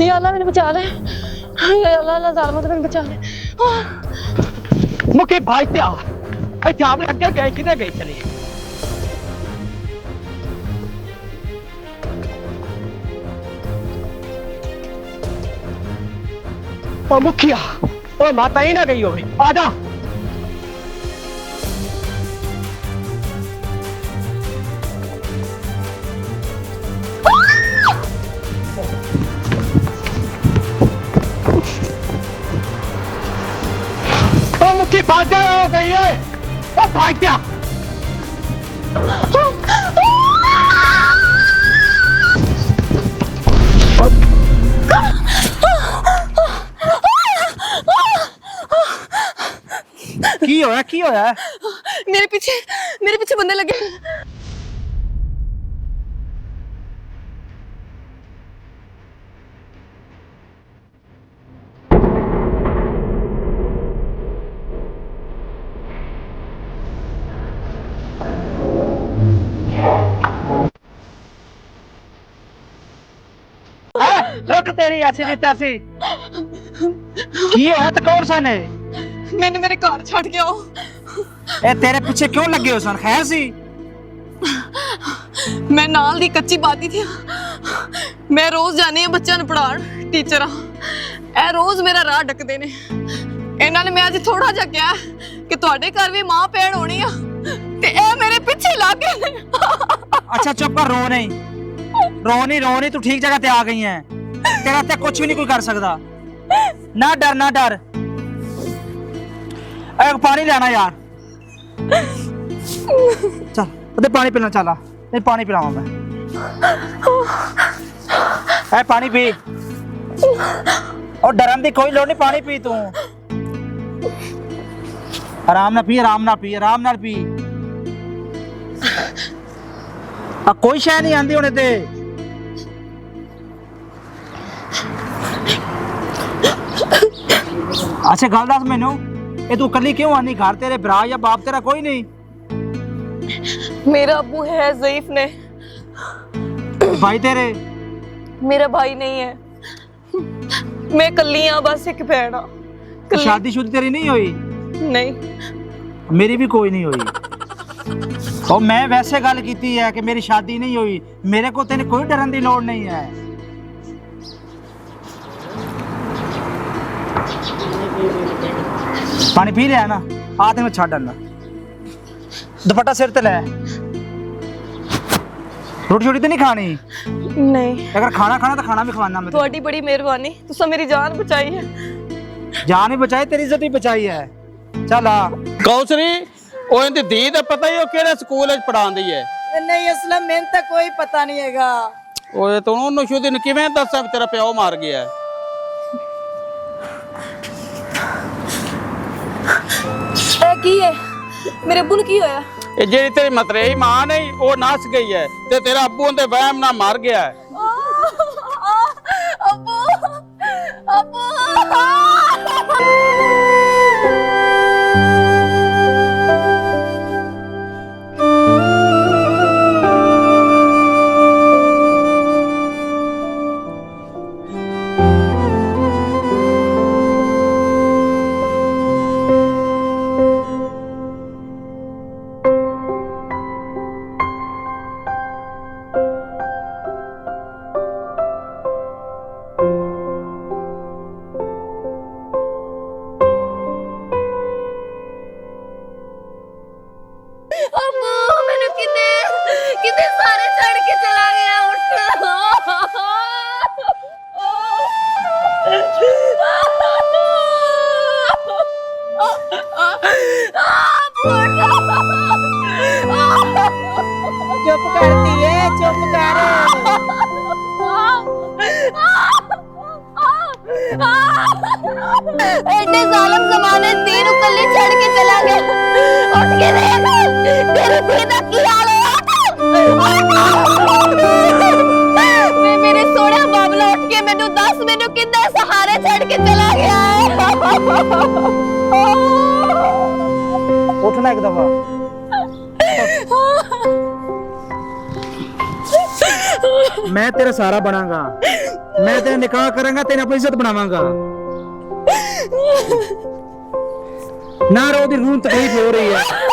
या अल्लाह मैंने बचा ले, या अल्लाह अल्लाह ज़ालिमा मैंने बचा ले। मुके भाई ते आ इत्थे आप अगे गए किधर गए चले ओ मुखिया ओ माता ही ना गई होवे आजा मुखी भाग हो गई है ओ भाग गया की होया मेरे पीछे बंदे लगे। रुक तेरी ऐसी रीता सी की होया तो कौन सा ने मैंने मेरे घर छड़ के आओ। ए तेरे पीछे क्यों लगे हो सन खैर सी मैं नाल दी कच्ची बाती थी। मैं रोज जानी है बच्चों ने पढ़ाण टीचर ए रोज मेरा राह डकदे ने। इन्हां ने मैं अज थोड़ा जा कहा कि तुहाडे घर भी मां भैन होनी आ ते ए मेरे पीछे लग गए ने। अच्छा चुप कर रो नहीं तू ठीक जगह ते आ गई है तेरा ते कुछ भी नहीं कोई कर सकता ना डर एक पानी लेना यार चल अरे पानी पीना चला नहीं पानी पिलाऊं मैं ए पानी पी और डरन दी कोई लोड़ नहीं पानी पी तू आराम ना पी कोई शय नहीं आंदी होने ते अच्छा गल दस मैनू ये तू कली क्यों आनी घर तेरे भरा या बाप तेरा कोई नहीं मेरा अब्बू है ज़ईफ ने। भाई तेरे मेरा भाई नहीं है मैं कल्ली हां बस एक भैन हां। शादी शुदी तेरी नहीं हुई नहीं मेरी भी कोई नहीं हुई और मैं वैसे गल कीती है कि मेरी शादी नहीं हुई मेरे को तेने कोई डरन की लोड़ नहीं है। पानी पी लिया ना आ ते मैं छड़ डालना दुपट्टा सिर ते ले रोटी छोटी तो नहीं खानी नहीं अगर खाना तो खाना भी खवाना मैं ਤੁਹਾਡੀ बड़ी मेहरबानी तुसा मेरी जान बचाई है। जान ही बचाई तेरी इज्जत ही बचाई है चल आ कौसरी ਉਹ ਇਹਦੀ ਦੀ ਦਾ ਪਤਾ ਹੀ ਉਹ ਕਿਹੜੇ ਸਕੂਲ ਵਿੱਚ ਪੜਾਉਂਦੀ ਹੈ नहीं असलम मैंने तो कोई पता नहीं हैगा। ਓਏ ਤੂੰ ਉਹਨੂੰ ਸ਼ੁਦੀ ਨੂੰ ਕਿਵੇਂ ਦੱਸਾਂ ਵੀ ਤੇਰਾ ਪਿਓ ਮਾਰ ਗਿਆ की है मेरे अब्बू की होया ਇਹ ਜਿਹੜੀ ਤੇਰੀ ਮਤਰੇਈ ਮਾਂ ਨਹੀਂ ਉਹ ਨਸ ਗਈ ਹੈ ਤੇ ਤੇਰਾ ਅੱਬੂ ਉਹਦੇ ਵਹਿਮ ਨਾਲ ਮਰ ਗਿਆ ਹੈ अब्बू मैंने कितने सारे चढ़ के चला गया चुप कर दिए चुप कर एडे जालिम जमाने तीन कल्ले चढ़ के चला गया उठ के देख तेरे सीधा की हाल है मैं मेरे सोना बाबला उठ के मैनू 10 मैनू किन्ने सहारे चढ़ के चला गया है उठना एक दफा मैं तेरा सारा बनागा मैं तेरा निकाह करूंगा, तेरी अपनी इज्जत बनावांगा। ना रो, दी रूह तकलीफ हो रही है।